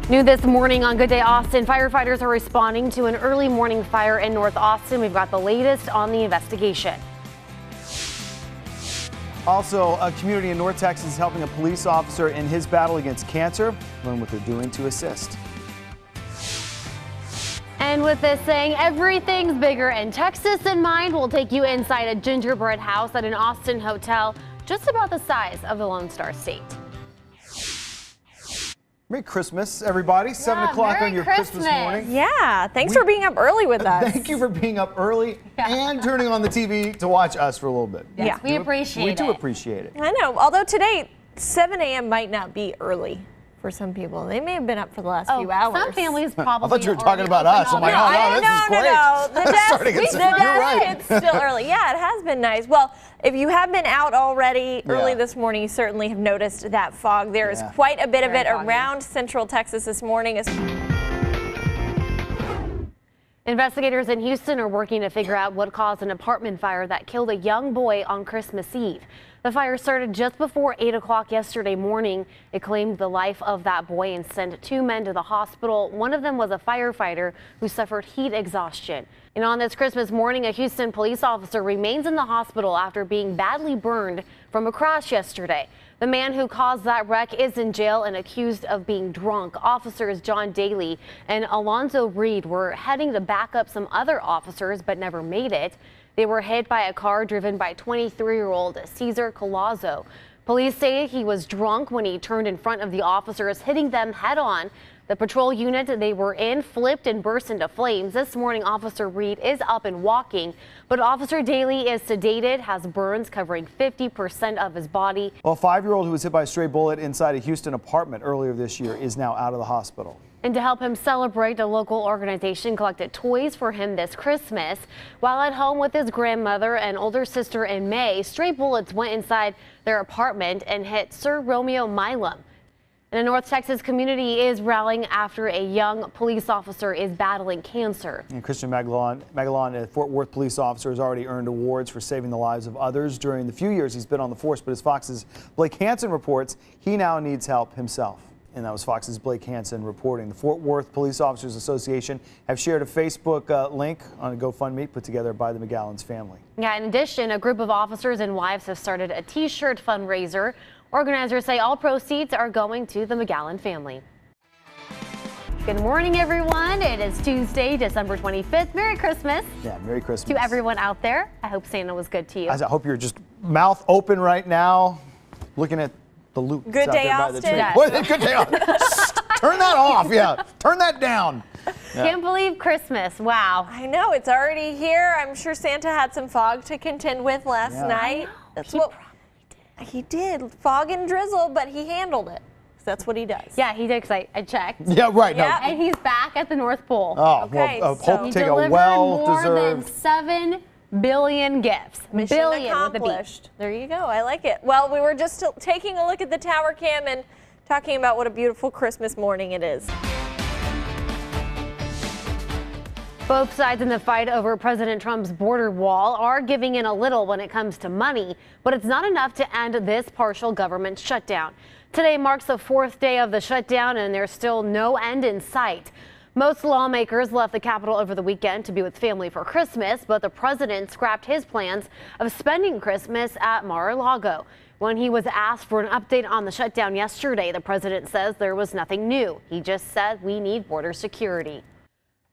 New this morning on Good Day Austin, firefighters are responding to an early morning fire in North Austin. We've got the latest on the investigation. Also, a community in North Texas is helping a police officer in his battle against cancer. Learn what they're doing to assist. And with this saying, everything's bigger in Texas in mind, we'll take you inside a gingerbread house at an Austin hotel, just about the size of the Lone Star State. Merry Christmas, everybody. 7 o'clock on your Christmas morning. Yeah, thanks for being up early with us. Thank you for being up early and turning on the TV to watch us for a little bit. Yes, we appreciate it. We do appreciate it. I know, although today, 7 a.m. might not be early for some people. They may have been up for the last few hours. Some families probably. I thought you were talking about us. I'm like, oh, no, this is great. No. You're right. It's still early. Yeah, it has been nice. Well, if you have been out already early this morning, you certainly have noticed that fog. There is quite a bit of it around central Texas this morning. Investigators in Houston are working to figure out what caused an apartment fire that killed a young boy on Christmas Eve. The fire started just before 8 o'clock yesterday morning. It claimed the life of that boy and sent 2 men to the hospital. One of them was a firefighter who suffered heat exhaustion. And on this Christmas morning, a Houston police officer remains in the hospital after being badly burned from a crash yesterday. The man who caused that wreck is in jail and accused of being drunk. Officers John Daly and Alonzo Reed were heading to back up some other officers but never made it. They were hit by a car driven by 23-year-old Cesar Colazzo. Police say he was drunk when he turned in front of the officers, hitting them head on. The patrol unit they were in flipped and burst into flames. This morning, Officer Reed is up and walking, but Officer Daly is sedated, has burns covering 50% of his body. Well, a 5-year-old who was hit by a stray bullet inside a Houston apartment earlier this year is now out of the hospital. And to help him celebrate, a local organization collected toys for him this Christmas. While at home with his grandmother and older sister in May, stray bullets went inside their apartment and hit Sir Romeo Milam. And a North Texas community is rallying after a young police officer is battling cancer. And Christian Magalon, a Fort Worth police officer, has already earned awards for saving the lives of others during the few years he's been on the force. But as Fox's Blake Hansen reports, he now needs help himself. And that was Fox's Blake Hansen reporting. The Fort Worth Police Officers Association have shared a Facebook link on a GoFundMe put together by the McGowan's family. Yeah, in addition, a group of officers and wives have started a T-shirt fundraiser. Organizers say all proceeds are going to the McGowan family. Good morning, everyone. It is Tuesday, December 25th. Merry Christmas. Yeah, Merry Christmas. To everyone out there. I hope Santa was good to you. I hope you're just mouth open right now, looking at the loot. Good day, Austin. Good day, Austin. Turn that off. Yeah, turn that down. Yeah. Can't believe Christmas. Wow. I know, it's already here. I'm sure Santa had some fog to contend with last night. That's what he did. Fog and drizzle, but he handled it. That's what he does. Yeah, he did, because I checked. Yeah, right. Yeah, and he's back at the North Pole. Oh, okay, well, so hope take a well-deserved. More than 7 billion gifts. Mission billion accomplished. There you go. I like it. Well, we were just taking a look at the tower cam and talking about what a beautiful Christmas morning it is. Both sides in the fight over President Trump's border wall are giving in a little when it comes to money, but it's not enough to end this partial government shutdown. Today marks the 4th day of the shutdown, and there's still no end in sight. Most lawmakers left the Capitol over the weekend to be with family for Christmas, but the president scrapped his plans of spending Christmas at Mar-a-Lago. When he was asked for an update on the shutdown yesterday, the president says there was nothing new. He just said we need border security.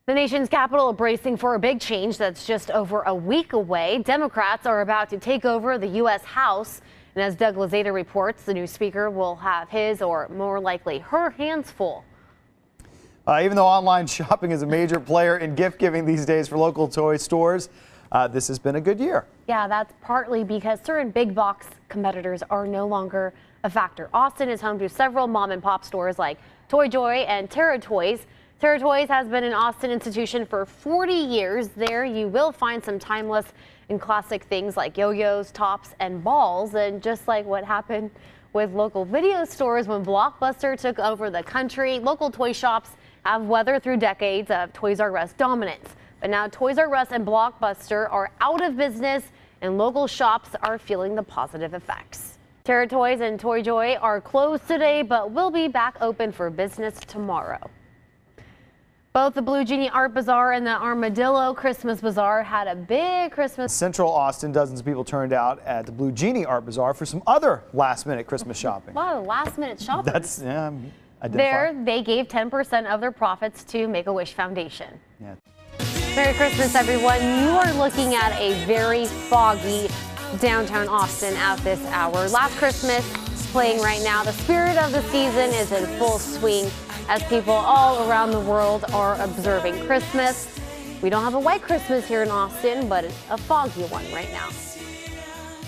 The nation's capital bracing for a big change that's just over a week away. Democrats are about to take over the U.S. House. And as Doug Lazada reports, the new speaker will have his, or more likely her, hands full. Even though online shopping is a major player in gift giving these days for local toy stores, this has been a good year. Yeah, that's partly because certain big box competitors are no longer a factor. Austin is home to several mom and pop stores like Toy Joy and Terra Toys. Terra Toys has been an Austin institution for 40 years. There you will find some timeless and classic things like yo-yos, tops, and balls. And just like what happened with local video stores when Blockbuster took over the country, local toy shops have weathered through decades of Toys R Us dominance. But now Toys R Us and Blockbuster are out of business, and local shops are feeling the positive effects. Terra Toys and Toy Joy are closed today, but will be back open for business tomorrow. Both the Blue Genie Art Bazaar and the Armadillo Christmas Bazaar had a big Christmas. Central Austin, dozens of people turned out at the Blue Genie Art Bazaar for some other last-minute Christmas shopping. A lot of last-minute shopping. That's There, they gave 10% of their profits to Make-A-Wish Foundation. Yeah. Merry Christmas, everyone. You are looking at a very foggy downtown Austin at this hour. Last Christmas is playing right now. The spirit of the season is in full swing as people all around the world are observing Christmas. We don't have a white Christmas here in Austin, but it's a foggy one right now.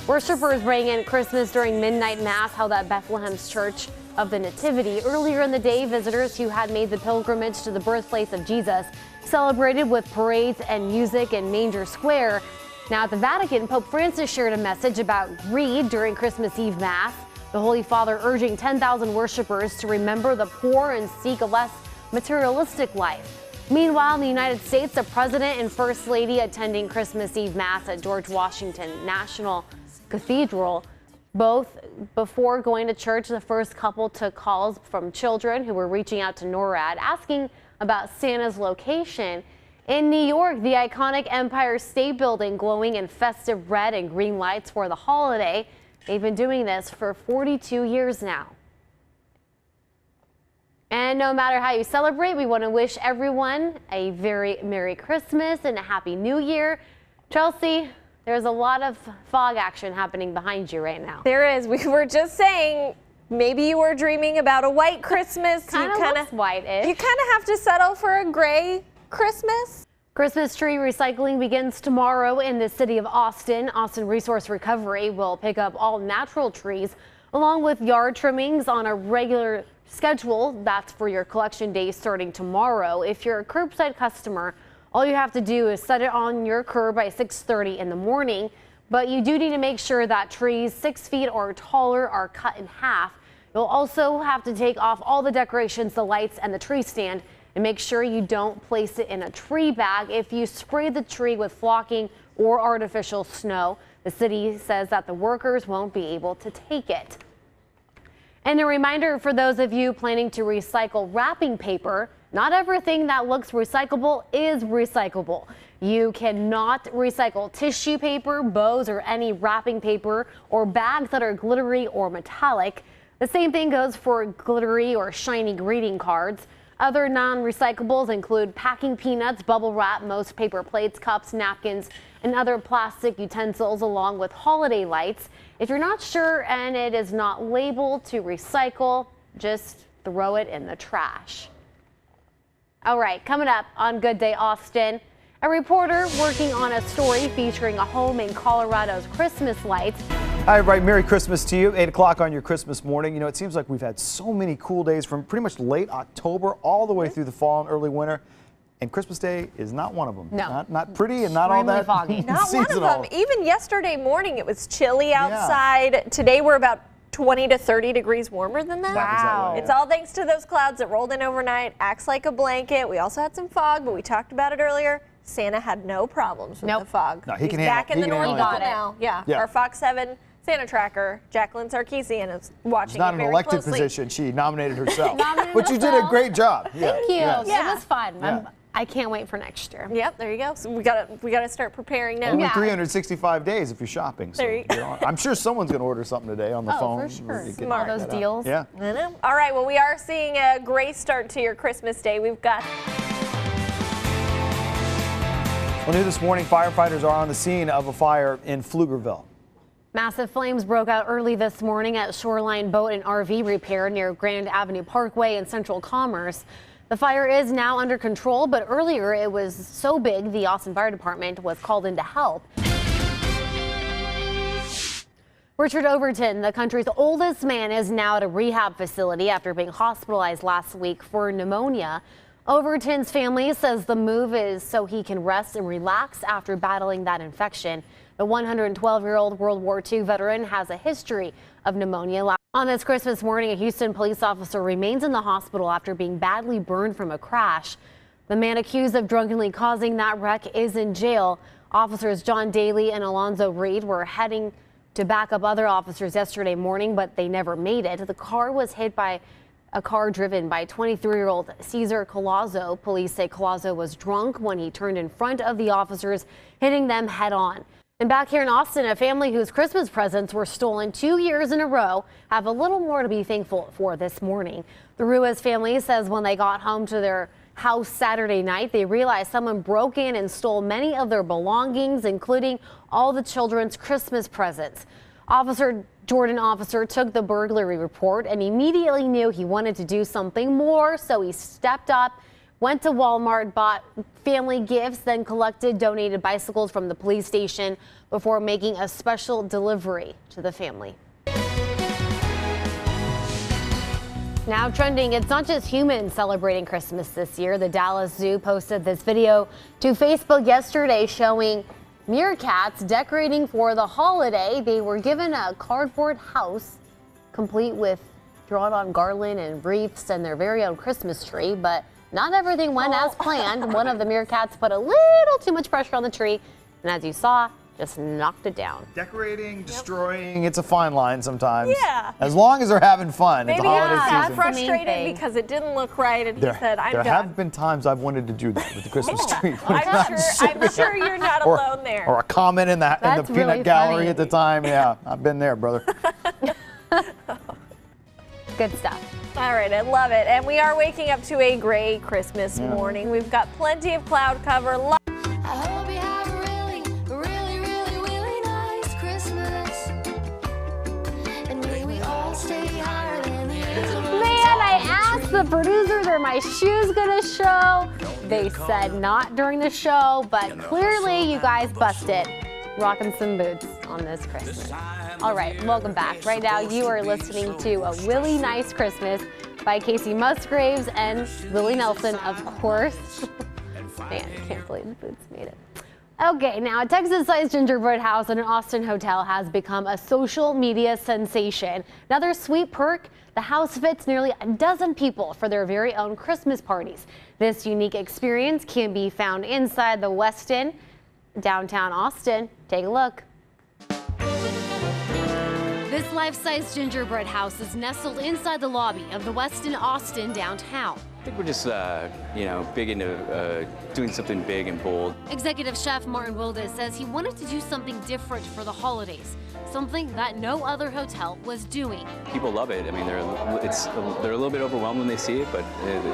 Worshippers bring in Christmas during midnight mass held at Bethlehem's Church of the Nativity. Earlier in the day, visitors who had made the pilgrimage to the birthplace of Jesus celebrated with parades and music in Manger Square. Now at the Vatican, Pope Francis shared a message about greed during Christmas Eve Mass. The Holy Father urging 10,000 worshipers to remember the poor and seek a less materialistic life. Meanwhile, in the United States, the President and First Lady attending Christmas Eve Mass at George Washington National Cathedral. Both before going to church, the first couple took calls from children who were reaching out to NORAD asking about Santa's location. In New York, the iconic Empire State Building glowing in festive red and green lights for the holiday. They've been doing this for 42 years now. And no matter how you celebrate, we want to wish everyone a very Merry Christmas and a Happy New Year. Chelsea, there's a lot of fog action happening behind you right now. There is. We were just saying, maybe you were dreaming about a white Christmas. Kind of looks white-ish. You kind of have to settle for a gray Christmas. Christmas tree recycling begins tomorrow in the city of Austin. Austin Resource Recovery will pick up all natural trees along with yard trimmings on a regular schedule. That's for your collection day starting tomorrow. If you're a curbside customer, all you have to do is set it on your curb by 6:30 in the morning. But you do need to make sure that trees 6 feet or taller are cut in half. You'll also have to take off all the decorations, the lights, and the tree stand. And make sure you don't place it in a tree bag. If you spray the tree with flocking or artificial snow, the city says that the workers won't be able to take it. And a reminder for those of you planning to recycle wrapping paper, not everything that looks recyclable is recyclable. You cannot recycle tissue paper, bows, or any wrapping paper or bags that are glittery or metallic. The same thing goes for glittery or shiny greeting cards. Other non-recyclables include packing peanuts, bubble wrap, most paper plates, cups, napkins, and other plastic utensils, along with holiday lights. If you're not sure and it is not labeled to recycle, just throw it in the trash. All right, coming up on Good Day Austin, a reporter working on a story featuring a home in Colorado's Christmas lights. Hi, everybody. Merry Christmas to you. 8 o'clock on your Christmas morning. You know, it seems like we've had so many cool days from pretty much late October all the way through the fall and early winter. And Christmas Day is not one of them. No. Not pretty and not all that foggy. Not one of seasonal. them. Even yesterday morning, it was chilly outside. Yeah. Today, we're about 20 to 30 degrees warmer than that. Wow. It's all thanks to those clouds that rolled in overnight, acts like a blanket. We also had some fog, but we talked about it earlier. Santa had no problems with the fog. No, he can He's back in the North Pole now. Yeah. Our Fox 7 Santa tracker, Jacqueline Sarkeesian, is watching It's not it an very elected closely. position. She nominated herself. But you did a great job. Thank you. Yes. It was fun. Yeah. I can't wait for next year. Yep, there you go. So we gotta start preparing now. Only 365 days if you're shopping. So There you go. I'm sure someone's going to order something today on the phone. For sure. You can All check those that out. deals. Yeah. I know. All right, well, we are seeing a great start to your Christmas day. We've got... Well, new this morning, firefighters are on the scene of a fire in Pflugerville. Massive flames broke out early this morning at Shoreline Boat and RV Repair near Grand Avenue Parkway in Central Commerce. The fire is now under control, but earlier it was so big the Austin Fire Department was called in to help. Richard Overton, the country's oldest man, is now at a rehab facility after being hospitalized last week for pneumonia. Overton's family says the move is so he can rest and relax after battling that infection. The 112-year-old World War II veteran has a history of pneumonia. On this Christmas morning, a Houston police officer remains in the hospital after being badly burned from a crash. The man accused of drunkenly causing that wreck is in jail. Officers John Daly and Alonzo Reed were heading to back up other officers yesterday morning, but they never made it. The car was hit by a car driven by 23-year-old Cesar Collazo. Police say Collazo was drunk when he turned in front of the officers, hitting them head on. And back here in Austin, a family whose Christmas presents were stolen 2 years in a row have a little more to be thankful for this morning. The Ruiz family says when they got home to their house Saturday night, they realized someone broke in and stole many of their belongings, including all the children's Christmas presents. Jordan Officer took the burglary report and immediately knew he wanted to do something more, so he stepped up, went to Walmart, bought family gifts, then collected donated bicycles from the police station before making a special delivery to the family. Now trending, it's not just humans celebrating Christmas this year. The Dallas Zoo posted this video to Facebook yesterday showing meerkats decorating for the holiday. They were given a cardboard house complete with drawn-on garland and wreaths and their very own Christmas tree, but not everything went as planned. One of the meerkats put a little too much pressure on the tree, and as you saw, just knocked it down. Decorating, destroying, it's a fine line sometimes. Yeah. As long as they're having fun. Maybe it's a holiday he got season. frustrated because it didn't look right, and he said, "I'm there done." have been times I've wanted to do that with the Christmas tree. I'm sure you're not alone there. Or a comment in the That's peanut really gallery funny. at the time. Yeah, I've been there, brother. Good stuff. All right, I love it. And we are waking up to a gray Christmas morning. We've got plenty of cloud cover. I hope you have a really nice Christmas. And may we all stay higher than the Man, I asked the producers, are my shoes gonna show? They said not during the show, but clearly you guys busted. Rocking some boots on this Christmas. All right, welcome back. Right now you are listening to A Really Nice Christmas by Casey Musgraves and Willie Nelson, of course. Man, I can't believe the boots made it. Okay, now a Texas-sized gingerbread house in an Austin hotel has become a social media sensation. Another sweet perk, the house fits nearly a dozen people for their very own Christmas parties. This unique experience can be found inside the Westin, downtown Austin. Take a look. This life-size gingerbread house is nestled inside the lobby of the Westin Austin downtown. I think we're just, big into doing something big and bold. Executive Chef Martin Wildes says he wanted to do something different for the holidays, something that no other hotel was doing. People love it. I mean, they're a little bit overwhelmed when they see it, but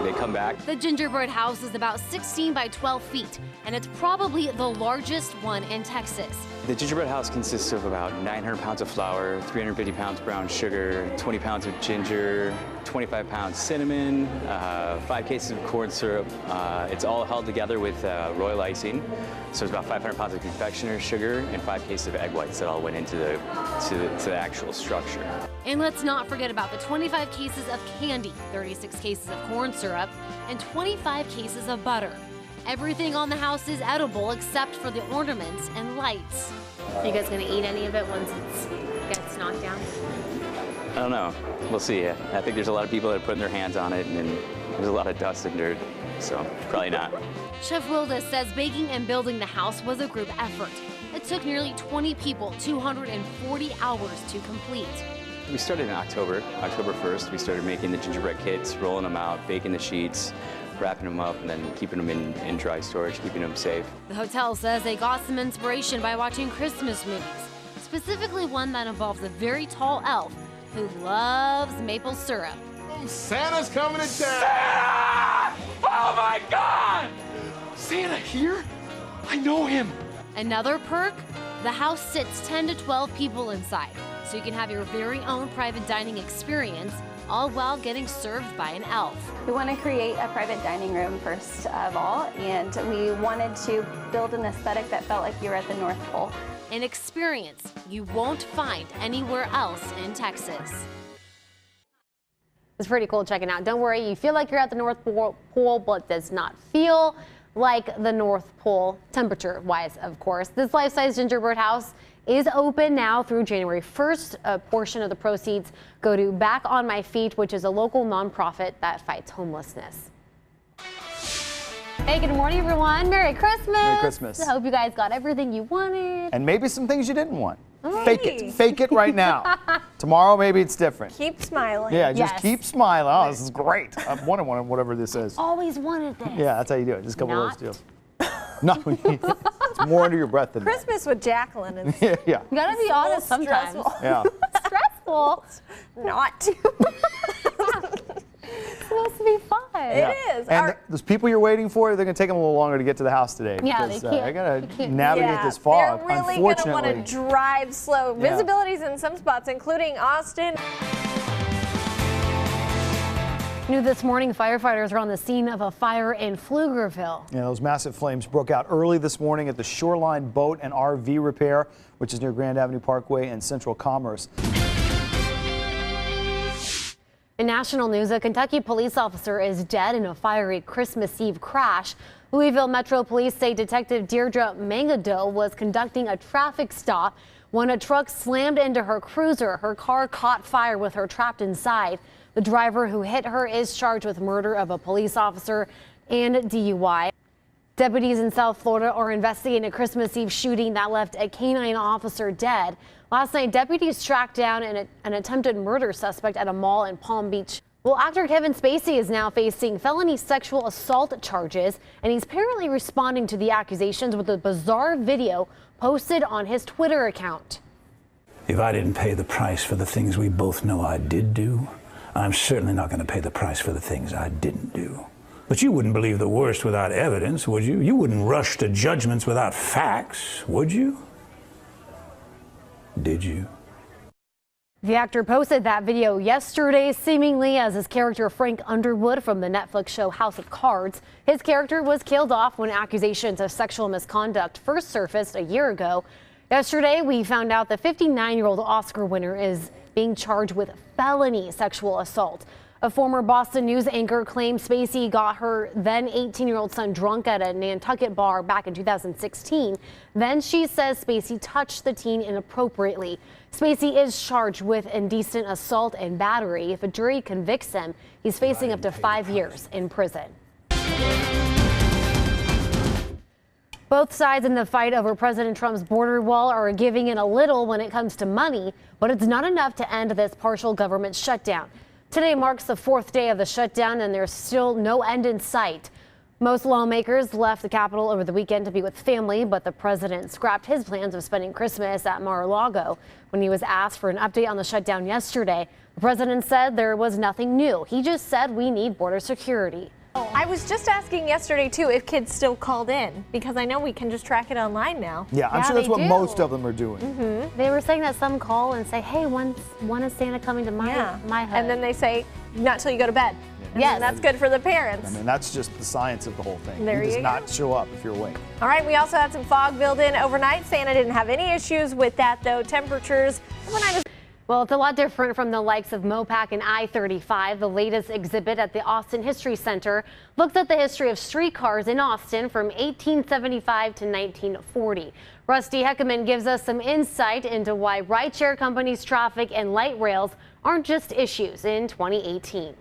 they come back. The gingerbread house is about 16 by 12 feet, and it's probably the largest one in Texas. The gingerbread house consists of about 900 pounds of flour, 350 pounds brown sugar, 20 pounds of ginger, 25 pounds cinnamon, 5 cases of corn syrup. It's all held together with royal icing. So it's about 500 pounds of confectioner's sugar and 5 cases of egg whites that all went into the actual structure. And let's not forget about the 25 cases of candy, 36 cases of corn syrup, and 25 cases of butter. Everything on the house is edible except for the ornaments and lights. Are you guys gonna eat any of it once it gets knocked down? I don't know. We'll see. I think there's a lot of people that are putting their hands on it, and there's a lot of dust and dirt, so probably not. Chef Wildes says baking and building the house was a group effort. It took nearly 20 people 240 hours to complete. We started in October 1st. We started making the gingerbread kits, rolling them out, baking the sheets, wrapping them up, and then keeping them in dry storage, keeping them safe. The hotel says they got some inspiration by watching Christmas movies, specifically one that involves a very tall elf who loves maple syrup. Santa's coming to town! Santa! Oh my God! Santa here? I know him. Another perk? The house sits 10 to 12 people inside, so you can have your very own private dining experience, all while getting served by an elf. We want to create a private dining room first of all, and we wanted to build an aesthetic that felt like you were at the North Pole. An experience you won't find anywhere else in Texas. It's pretty cool checking out. Don't worry, you feel like you're at the North Pole, but it does not feel like the North Pole, temperature-wise, of course. This life-size gingerbread house is open now through January 1st. A portion of the proceeds go to Back on My Feet, which is a local nonprofit that fights homelessness. Hey, good morning, everyone. Merry Christmas. Merry Christmas. I hope you guys got everything you wanted. And maybe some things you didn't want. Fake it. Fake it right now. Tomorrow, maybe it's different. Keep smiling. Yeah, just Yes. keep smiling. Oh, this is great. I wanted one of whatever this is. Always wanted this. Yeah, that's how you do it. Just a couple Not. of those deals. No, it's more under your breath than Christmas with Jacqueline is that. Yeah. You gotta be honest sometimes. stressful. Yeah. Stressful. Not too. It's supposed to be fun. Yeah. is. And those people you're waiting for, they're going to take them a little longer to get to the house today. Yeah, they because, can't- I got they to can't- navigate this fog. They're really going to want Unfortunately. to drive slow. Yeah. Visibility's in some spots, including Austin. New this morning, firefighters are on the scene of a fire in Pflugerville. Yeah, those massive flames broke out early this morning at the Shoreline Boat and RV Repair, which is near Grand Avenue Parkway and Central Commerce. In national news, a Kentucky police officer is dead in a fiery Christmas Eve crash. Louisville Metro Police say Detective Deirdre Mangado was conducting a traffic stop when a truck slammed into her cruiser. Her car caught fire with her trapped inside. The driver who hit her is charged with murder of a police officer and DUI. Deputies in South Florida are investigating a Christmas Eve shooting that left a canine officer dead. Last night, deputies tracked down an attempted murder suspect at a mall in Palm Beach. Well, actor Kevin Spacey is now facing felony sexual assault charges, and he's apparently responding to the accusations with a bizarre video posted on his Twitter account. If I didn't pay the price for the things we both know I did do, I'm certainly not going to pay the price for the things I didn't do. But you wouldn't believe the worst without evidence, would you? You wouldn't rush to judgments without facts, would you? Did you? The actor posted that video yesterday, seemingly as his character Frank Underwood from the Netflix show House of Cards. His character was killed off when accusations of sexual misconduct first surfaced a year ago. Yesterday, we found out the 59-year-old Oscar winner is being charged with felony sexual assault. A former Boston News anchor claims Spacey got her then 18-year-old son drunk at a Nantucket bar back in 2016. Then she says Spacey touched the teen inappropriately. Spacey is charged with indecent assault and battery. If a jury convicts him, he's facing up to 5 years in prison. Both sides in the fight over President Trump's border wall are giving in a little when it comes to money, but it's not enough to end this partial government shutdown. Today marks the 4th day of the shutdown, and there's still no end in sight. Most lawmakers left the Capitol over the weekend to be with family, but the president scrapped his plans of spending Christmas at Mar-a-Lago. When he was asked for an update on the shutdown yesterday, the president said there was nothing new. He just said we need border security. I was just asking yesterday, too, if kids still called in, because I know we can just track it online now. Yeah, I'm Yeah, sure that's they what do. most of them are doing. They were saying that some call and say, hey, when is Santa coming to my hood? And then they say, not till you go to bed. Yes. And that's good for the parents. I mean, that's just the science of the whole thing. There He does you not go. show up if you're awake. All right, we also had some fog build in overnight. Santa didn't have any issues with that, though. Temperatures overnight is Well, it's a lot different from the likes of Mopac and I-35. The latest exhibit at the Austin History Center looks at the history of streetcars in Austin from 1875 to 1940. Rusty Heckerman gives us some insight into why rideshare companies, traffic, and light rails aren't just issues in 2018.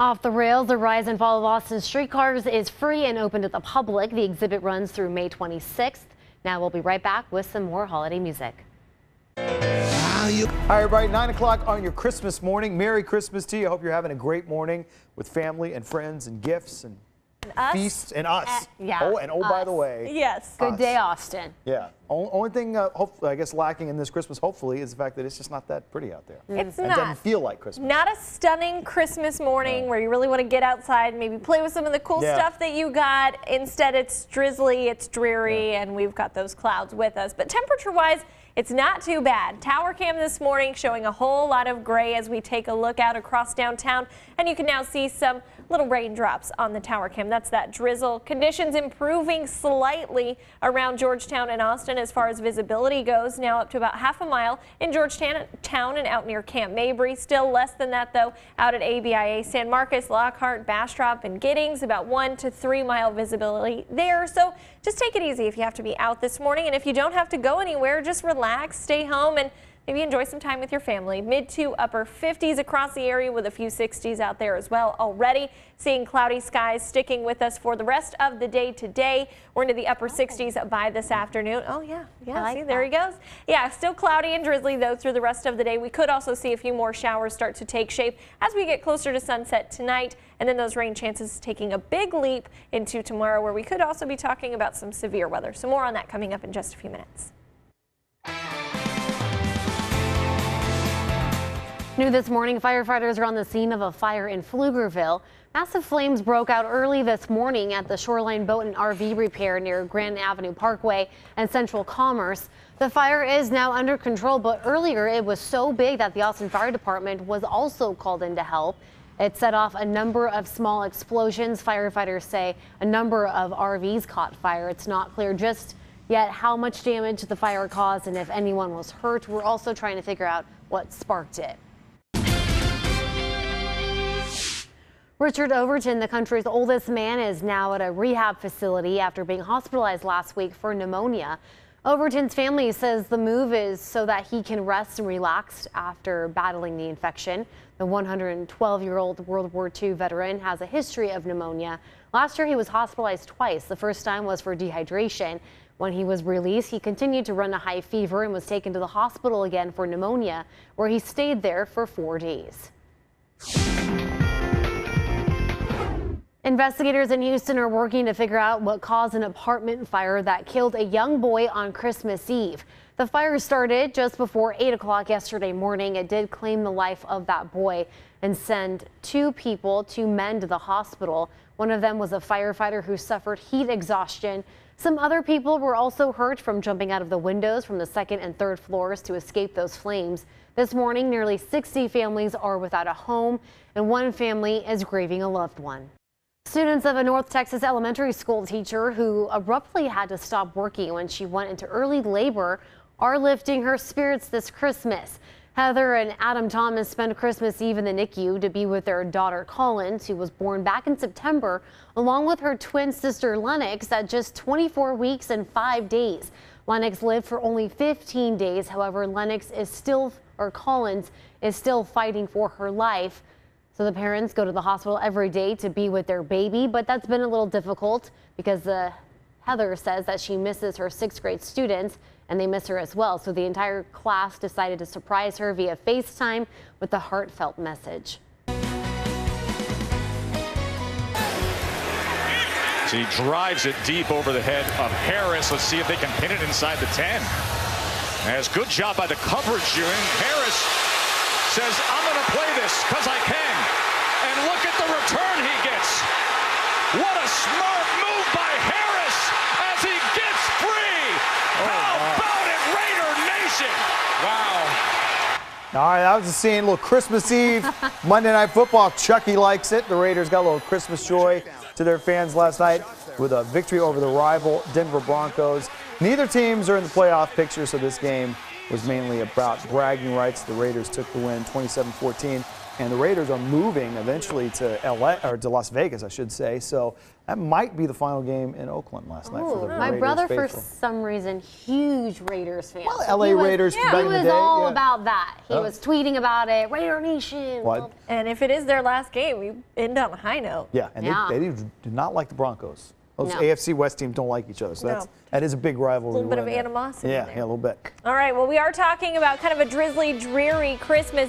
Off the Rails, the rise and fall of Austin streetcars is free and open to the public. The exhibit runs through May 26th. Now we'll be right back with some more holiday music. Hi, everybody. 9 o'clock on your Christmas morning. Merry Christmas to you. I hope you're having a great morning with family and friends and gifts and us. feasts and us. Yeah, Oh, by the us. way. Yes. Good Us. day, Austin. Yeah. Only thing, hopefully, I guess, lacking in this Christmas, hopefully, is the fact that it's just not that pretty out there. It's It not. doesn't feel like Christmas. Not a stunning Christmas morning where you really want to get outside and maybe play with some of the cool Yeah. stuff that you got. Instead, it's drizzly, it's dreary, and we've got those clouds with us. But temperature-wise, it's not too bad. Tower cam this morning showing a whole lot of gray as we take a look out across downtown. And you can now see some little raindrops on the tower cam. That's that drizzle. Conditions improving slightly around Georgetown and Austin as far as visibility goes. Now up to about half a mile in Georgetown and out near Camp Mabry. Still less than that, though, out at ABIA, San Marcos, Lockhart, Bastrop, and Giddings. About 1 to 3 mile visibility there. So just take it easy if you have to be out this morning. And if you don't have to go anywhere, just relax, stay home, and maybe enjoy some time with your family. Mid to upper 50s across the area with a few 60s out there as well already. Seeing cloudy skies sticking with us for the rest of the day today. We're into the upper 60s by this afternoon. Oh, yeah. See, there he goes. Yeah, still cloudy and drizzly, though, through the rest of the day. We could also see a few more showers start to take shape as we get closer to sunset tonight. And then those rain chances taking a big leap into tomorrow, where we could also be talking about some severe weather. So more on that coming up in just a few minutes. New this morning, firefighters are on the scene of a fire in Pflugerville. Massive flames broke out early this morning at the Shoreline Boat and RV repair near Grand Avenue Parkway and Central Commerce. The fire is now under control, but earlier it was so big that the Austin Fire Department was also called in to help. It set off a number of small explosions. Firefighters say a number of RVs caught fire. It's not clear just yet how much damage the fire caused and if anyone was hurt. We're also trying to figure out what sparked it. Richard Overton, the country's oldest man, is now at a rehab facility after being hospitalized last week for pneumonia. Overton's family says the move is so that he can rest and relax after battling the infection. The 112-year-old World War II veteran has a history of pneumonia. Last year, he was hospitalized twice. The first time was for dehydration. When he was released, he continued to run a high fever and was taken to the hospital again for pneumonia, where he stayed there for 4 days. Investigators in Houston are working to figure out what caused an apartment fire that killed a young boy on Christmas Eve. The fire started just before 8 o'clock yesterday morning. It did claim the life of that boy and send two men to the hospital. One of them was a firefighter who suffered heat exhaustion. Some other people were also hurt from jumping out of the windows from the second and third floors to escape those flames. This morning, nearly 60 families are without a home, and one family is grieving a loved one. Students of a North Texas elementary school teacher who abruptly had to stop working when she went into early labor are lifting her spirits this Christmas. Heather and Adam Thomas spent Christmas Eve in the NICU to be with their daughter Collins, who was born back in September, along with her twin sister Lennox at just 24 weeks and 5 days. Lennox lived for only 15 days. However, Collins is still fighting for her life. So the parents go to the hospital every day to be with their baby, but that's been a little difficult because Heather says that she misses her 6th grade students and they miss her as well. So the entire class decided to surprise her via FaceTime with a heartfelt message. She drives it deep over the head of Harris. Let's see if they can pin it inside the 10. As good job by the coverage unit. Harris says, I'm going to play this because I can. And look at the return he gets. What a smart move by Harris as he gets free. How about it, Raider Nation? Wow. All right, that was the scene. A little Christmas Eve, Monday Night Football. Chucky likes it. The Raiders got a little Christmas joy to their fans last night with a victory over the rival Denver Broncos. Neither teams are in the playoff picture, so this game was mainly about bragging rights. The Raiders took the win 27-14, and the Raiders are moving eventually to to Las Vegas, I should say. So that might be the final game in Oakland last night for the My Raiders brother, faithful. for some reason, huge Raiders fan. Well, So LA he was- Raiders back in the He was day, all yeah. about that. He Oh. was tweeting about it. Raider Nation. What? And if it is their last game, we end on a high note. Yeah, and Yeah. They do not like the Broncos. Those No. AFC West teams don't like each other, so No. that is a big rivalry. A little bit of right there. animosity Yeah, there. yeah, a little bit. All right, well, we are talking about kind of a drizzly, dreary Christmas.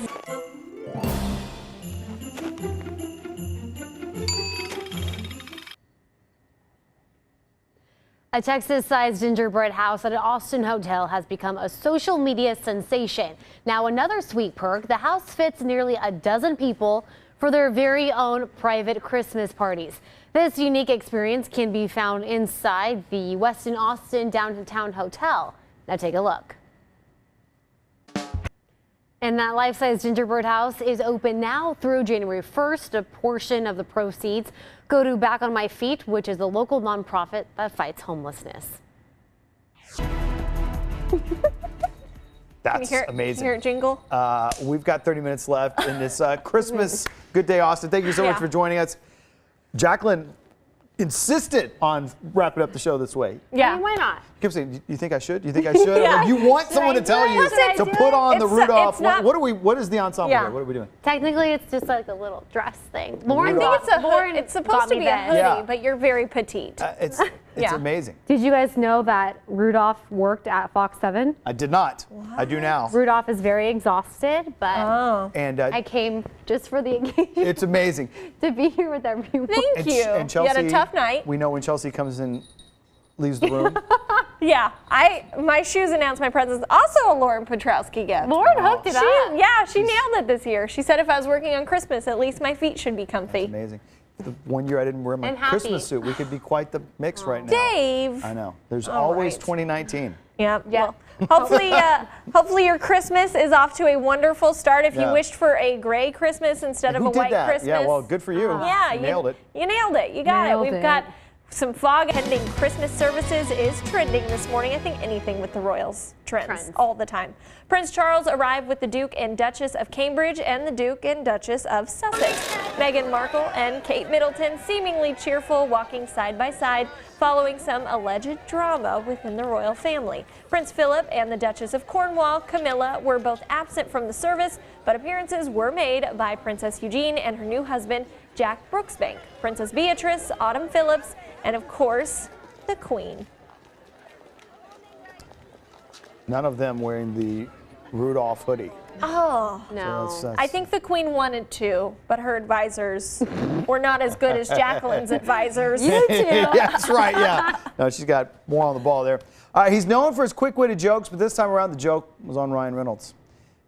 A Texas-sized gingerbread house at an Austin hotel has become a social media sensation. Now another sweet perk, the house fits nearly a dozen people for their very own private Christmas parties. This unique experience can be found inside the Westin Austin Downtown Hotel. Now take a look. And that life-size gingerbread house is open now through January 1st. A portion of the proceeds go to Back on My Feet, which is a local nonprofit that fights homelessness. That's amazing. Hear it jingle? We've got 30 minutes left in this Christmas Good Day Austin. Thank you so much for joining us. Jacqueline, insisted on wrapping up the show this way. Yeah. I mean, why not? You kept saying, "You think I should? You think I should?" Yeah. Like, you want someone to tell you to put on the It's Rudolph. it's not- What is the ensemble Yeah. here? What are we doing? Technically, it's just like a little dress thing. Lauren, I think it's a Lauren it's got supposed to me be a this. hoodie, Yeah. but you're very petite. It's Yeah. amazing. Did you guys know that Rudolph worked at Fox 7? I did not. I do now. Rudolph is very exhausted, but Oh. And I came just for the occasion it's amazing. to be here with everyone. Thank And, you. and Chelsea, You had a tough night. We know when Chelsea comes in, leaves the room. Yeah, my shoes announced my presence. Also a Lauren Petrowski gift. Lauren hooked it up. She nailed it this year. She said if I was working on Christmas, at least my feet should be comfy. Amazing. The one year I didn't wear my And happy. Christmas suit, we could be quite the mix right now. Dave. I know. There's All always right. 2019. Yeah. Well, hopefully your Christmas is off to a wonderful start. If you Yeah. wished for a gray Christmas instead of Who a did white that? Christmas. Yeah, well, good for you. Yeah, You nailed it. You nailed it. You got Nailed it. We've it. got some fog ending Christmas services is trending this morning. I think anything with the Royals trends all the time. Prince Charles arrived with the Duke and Duchess of Cambridge and the Duke and Duchess of Sussex. Meghan Markle and Kate Middleton seemingly cheerful, walking side by side following some alleged drama within the royal family. Prince Philip and the Duchess of Cornwall, Camilla, were both absent from the service, but appearances were made by Princess Eugenie and her new husband, Jack Brooksbank, Princess Beatrice, Autumn Phillips, and of course, the Queen. None of them wearing the Rudolph hoodie. Oh, No. So that's- I think the Queen wanted to, but her advisors were not as good as Jacqueline's advisors. You too. Yeah, that's right, yeah. No, she's got more on the ball there. All right, he's known for his quick-witted jokes, but this time around the joke was on Ryan Reynolds.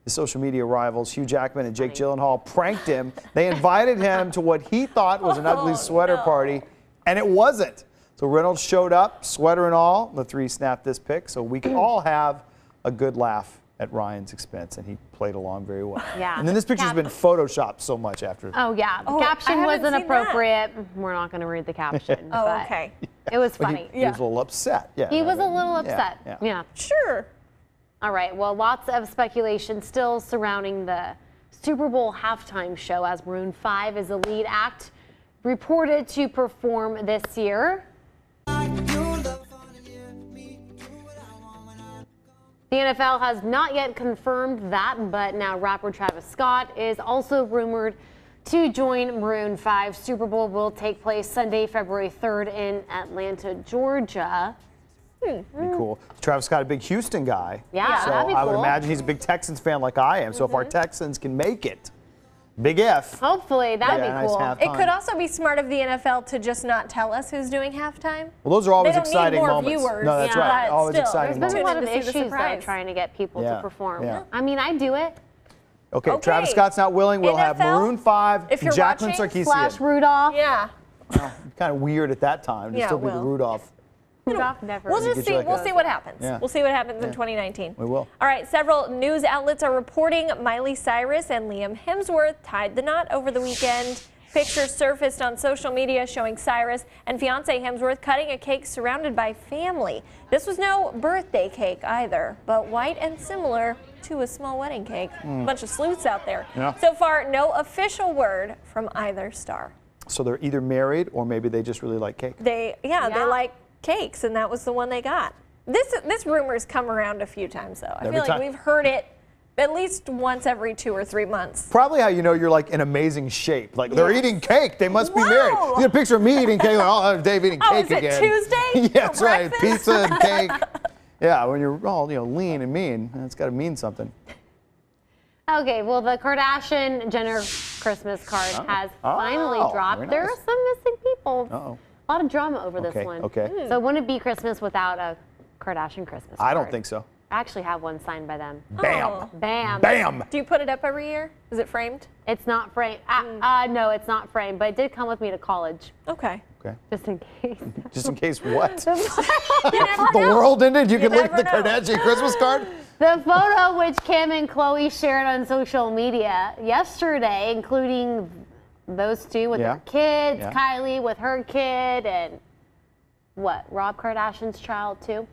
His social media rivals, Hugh Jackman and Jake Gyllenhaal, pranked him. They invited him to what he thought was an ugly sweater party, and it wasn't. So Reynolds showed up, sweater and all. The three snapped this pic, so we can all have a good laugh at Ryan's expense, and he played along very well. Yeah. And then this picture's been photoshopped so much after. Oh, yeah. The Oh, I caption haven't wasn't seen that. appropriate. We're not going to read the caption. Oh, but okay. It was But funny. he was a little upset. Yeah. He was a little Yeah, upset. yeah. Yeah. Sure. All right. Well, lots of speculation still surrounding the Super Bowl halftime show as Maroon 5 is the lead act reported to perform this year. The NFL has not yet confirmed that, but now rapper Travis Scott is also rumored to join Maroon 5. Super Bowl will take place Sunday, February 3rd in Atlanta, Georgia. Be cool. Travis Scott, a big Houston guy. Yeah, So that'd be I would cool. imagine he's a big Texans fan like I am. So if our Texans can make it, big F. Hopefully, that'd Yeah, be nice cool. half- It could also be smart of the NFL to just not tell us who's doing halftime. Well, those are always They don't need exciting more moments. viewers, No, that's yeah, right. but Always still, exciting There's been a moments. lot of Tune in to see the issues though surprise. trying to get people Yeah, to perform. yeah. I mean, I do it. Okay, Okay. Travis Scott's not willing. We'll have NFL, Maroon 5, if you're Jacqueline watching, Slash Sarkeesian. Rudolph. Yeah. Kind of weird at that time to Yeah, still be the well. Rudolph. Rudolph never. We'll Get just you see. like We'll that. see what happens. Yeah. We'll see what happens in 2019. We will. All right. Several news outlets are reporting Miley Cyrus and Liam Hemsworth tied the knot over the weekend. Pictures surfaced on social media showing Cyrus and fiance Hemsworth cutting a cake surrounded by family. This was no birthday cake either, but white and similar to a small wedding cake. A bunch of sleuths out there. Yeah. So far, no official word from either star. So they're either married or maybe they just really like cake. They Yeah. like cakes, and that was the one they got. This rumor's come around a few times though. I Every feel like time. we've heard it at least once every 2 or 3 months. Probably how you know you're like in amazing shape. Like they're Yes. eating cake. They must be Whoa. married. You get a picture of me eating cake. Like, oh, Dave eating Oh, cake is it again. Tuesday yeah, for that's right. breakfast? Pizza and cake. Yeah, when you're all lean and mean, it's got to mean something. Okay, well, the Kardashian Jenner Christmas card has finally Oh, dropped. very There nice. are some missing people. Uh-oh. A lot of drama over Okay, this one. okay. So it wouldn't be Christmas without a Kardashian Christmas I card. don't think so. I actually have one signed by them. Bam. Oh. Bam. Bam. Do you put it up every year? Is it framed? It's not framed. No, it's not framed, but it did come with me to college, Okay. Okay. just in case. Just in case what? You never The know. world ended? You could look at the never know. Kardashian Christmas card? The photo which Kim and Khloe shared on social media yesterday, including those two with Yeah. their kids, Yeah. Kylie with her kid, and Rob Kardashian's child too.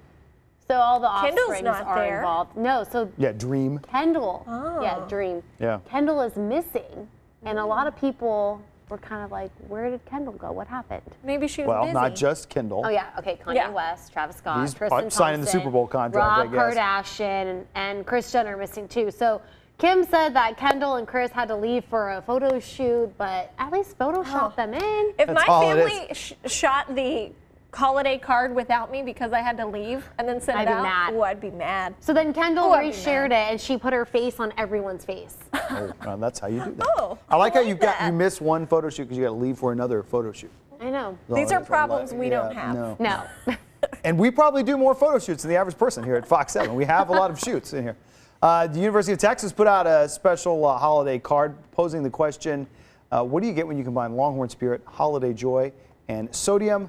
So all the Kendall's offsprings not are there. involved. No, so Yeah, Dream. Kendall, Oh. yeah, Dream. Yeah. Kendall is missing, and a lot of people we're kind of like, where did Kendall go? What happened? Maybe she was Well, busy. not just Kendall. Oh, yeah. Okay. Kanye Yeah. West, Travis Scott, He's Tristan signing the Thompson, Super Bowl contract, I Rob guess. Kardashian, and Kris Jenner missing too. So Kim said that Kendall and Kris had to leave for a photo shoot, but at least photoshopped them in. If That's my all it family shot the holiday card without me because I had to leave and then send I'd it be out, mad. oh, I'd be mad. So then Kendall Oh, I'd be reshared it, and she put her face on everyone's face. Oh, well, that's how you do that. Oh, I like how like you missed one photo shoot because you got to leave for another photo shoot. I know. These are That's a problems lot. we don't have. No. No. And we probably do more photo shoots than the average person here at Fox 7. We have a lot of shoots in here. The University of Texas put out a special holiday card posing the question, what do you get when you combine Longhorn Spirit, Holiday Joy, and sodium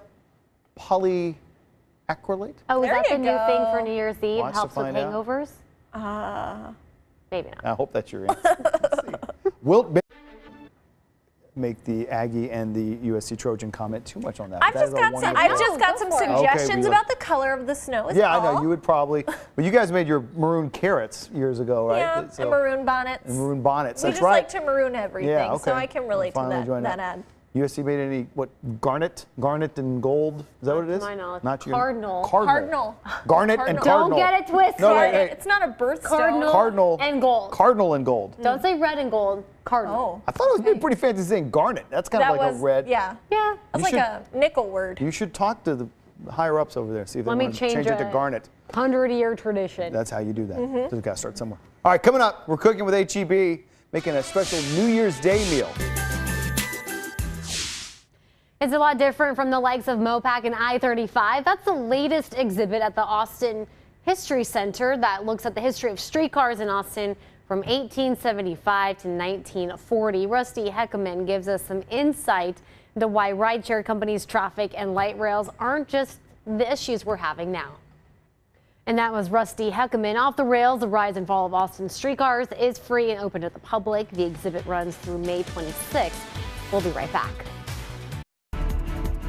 polyacrylate? Oh, is There that the you new thing go. for New Year's Eve? Watch to Helps with find out. hangovers? Maybe not. I hope that's your answer. Let's see. Wilt make the Aggie and the USC Trojan comment too much on that. I've That just is a got wonderful- some for it. suggestions Okay, we about the color of the snow. Is Yeah, I all. know you would probably, but you guys made your maroon carrots years ago, right? Yeah, and maroon bonnets. And maroon bonnets. We That's just right. like to maroon everything, Yeah, okay. so I can relate to Finally joined that ad. USC made any garnet and gold? Is that what it is? to my knowledge. Not your Cardinal. Cardinal. Garnet and Cardinal. cardinal. Don't get it twisted. No, wait, wait. It's not a birthstone. Cardinal. Cardinal and gold. Cardinal and gold. Don't say red and gold. Cardinal. Oh, I thought it was pretty fancy saying garnet. That's kind that of like was a red. Yeah, Yeah. that's You like a nickel word. You should talk to the higher ups over there. See if they Let me want to change change it to it. garnet. 100-year tradition. That's how you do that. Mm-hmm. Just got to start somewhere. All right, coming up, we're cooking with HEB, making a special New Year's Day meal. It's a lot different from the likes of Mopac and I-35. That's the latest exhibit at the Austin History Center that looks at the history of streetcars in Austin from 1875 to 1940. Rusty Heckerman gives us some insight into why rideshare companies' traffic and light rails aren't just the issues we're having now. And that was Rusty Heckerman. Off the Rails, the rise and fall of Austin streetcars is free and open to the public. The exhibit runs through May 26th. We'll be right back.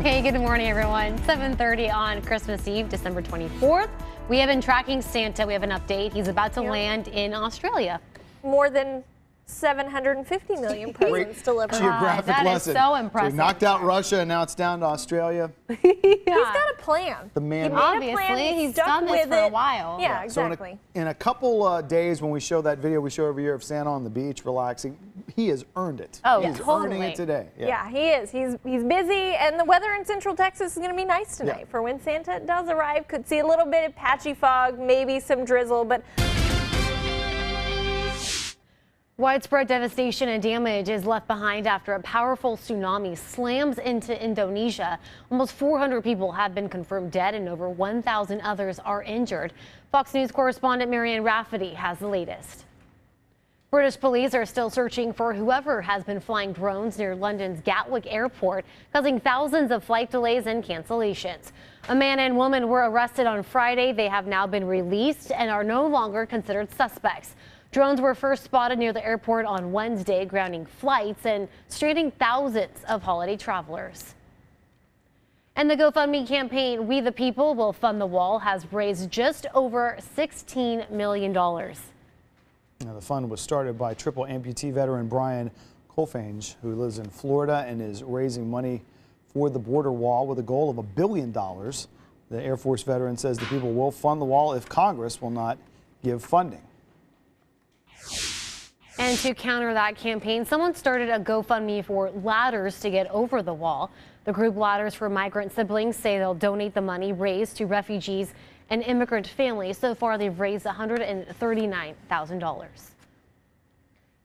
Hey, good morning, everyone. 7:30 on Christmas Eve, December 24th. We have been tracking Santa. We have an update. He's about to land in Australia. More than 750 million presents delivered. Geographic that is lesson. so impressive. we knocked out Russia, and now it's down to Australia. He's got a plan. The man- He made a Obviously, plan, he's stuck done this with for a it. while. Yeah, So exactly. in a couple days, when we show that video we show every year of Santa on the beach relaxing, he has earned it. Oh, He's totally. earning it today. Yeah, he is. He's busy, and the weather in Central Texas is going to be nice tonight. Yeah. For when Santa does arrive, could see a little bit of patchy fog, maybe some drizzle, but Widespread devastation and damage is left behind after a powerful tsunami slams into Indonesia. Almost 400 people have been confirmed dead and over 1,000 others are injured. Fox News correspondent Marianne Rafferty has the latest. British police are still searching for whoever has been flying drones near London's Gatwick Airport, causing thousands of flight delays and cancellations. A man and woman were arrested on Friday. They have now been released and are no longer considered suspects. Drones were first spotted near the airport on Wednesday, grounding flights and stranding thousands of holiday travelers. And the GoFundMe campaign, We the People Will Fund the Wall, has raised just over $16 million. Now, the fund was started by triple amputee veteran Brian Colfange, who lives in Florida and is raising money for the border wall with a goal of $1 billion. The Air Force veteran says the people will fund the wall if Congress will not give funding. And to counter that campaign, someone started a GoFundMe for Ladders to get over the wall. The group Ladders for Migrant Siblings say they'll donate the money raised to refugees and immigrant families. So far, they've raised $139,000.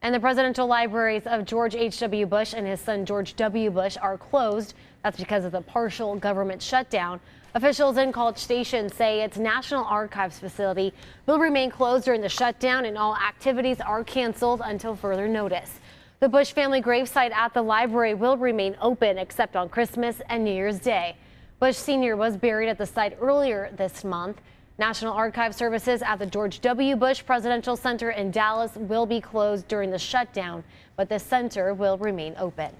And the presidential libraries of George H.W. Bush and his son George W. Bush are closed. That's because of the partial government shutdown. Officials in College Station say its National Archives facility will remain closed during the shutdown, and all activities are canceled until further notice. The Bush family gravesite at the library will remain open except on Christmas and New Year's Day. Bush Sr. was buried at the site earlier this month. National Archive services at the George W. Bush Presidential Center in Dallas will be closed during the shutdown, but the center will remain open.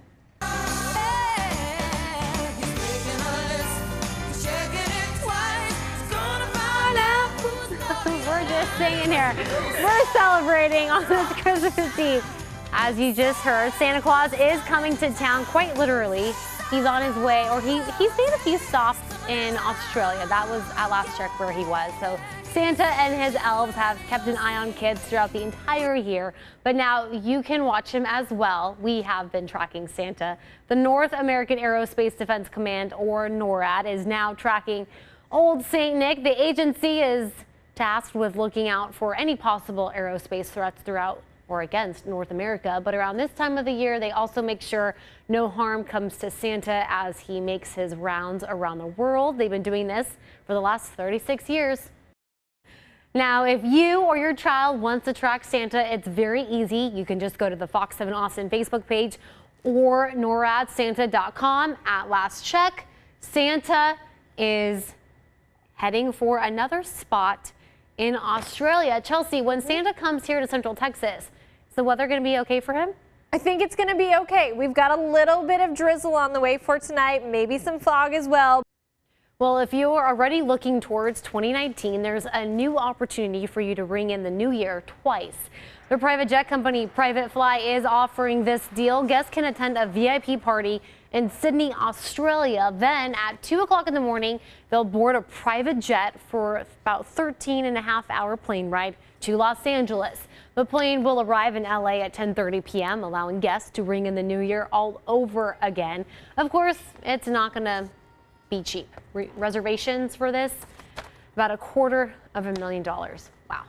We're just singing here. We're celebrating on this Christmas Eve As you just heard, Santa Claus is coming to town quite literally. He's on his way, or he's made a few stops in Australia. That was at last check where he was. So Santa and his elves have kept an eye on kids throughout the entire year, but now you can watch him as well. We have been tracking Santa. The North American Aerospace Defense Command, or NORAD, is now tracking Old St. Nick. The agency is tasked with looking out for any possible aerospace threats throughout or against North America, but around this time of the year, they also make sure no harm comes to Santa as he makes his rounds around the world. They've been doing this for the last 36 years. Now, if you or your child wants to track Santa, it's very easy. You can just go to the Fox 7 Austin Facebook page or noradsanta.com. At last check, Santa is heading for another spot in Australia. Chelsea, when Santa comes here to Central Texas, is the weather going to be okay for him? I think it's going to be okay. We've got a little bit of drizzle on the way for tonight, maybe some fog as well. Well, if you are already looking towards 2019, there's a new opportunity for you to ring in the new year twice. The private jet company Private Fly is offering this deal. Guests can attend a VIP party in Sydney, Australia. Then at 2 o'clock in the morning, they'll board a private jet for about 13.5-hour plane ride to Los Angeles. The plane will arrive in LA at 10:30 p.m., allowing guests to ring in the new year all over again. Of course, it's not going to be cheap. Reservations for this, about $250,000. Wow.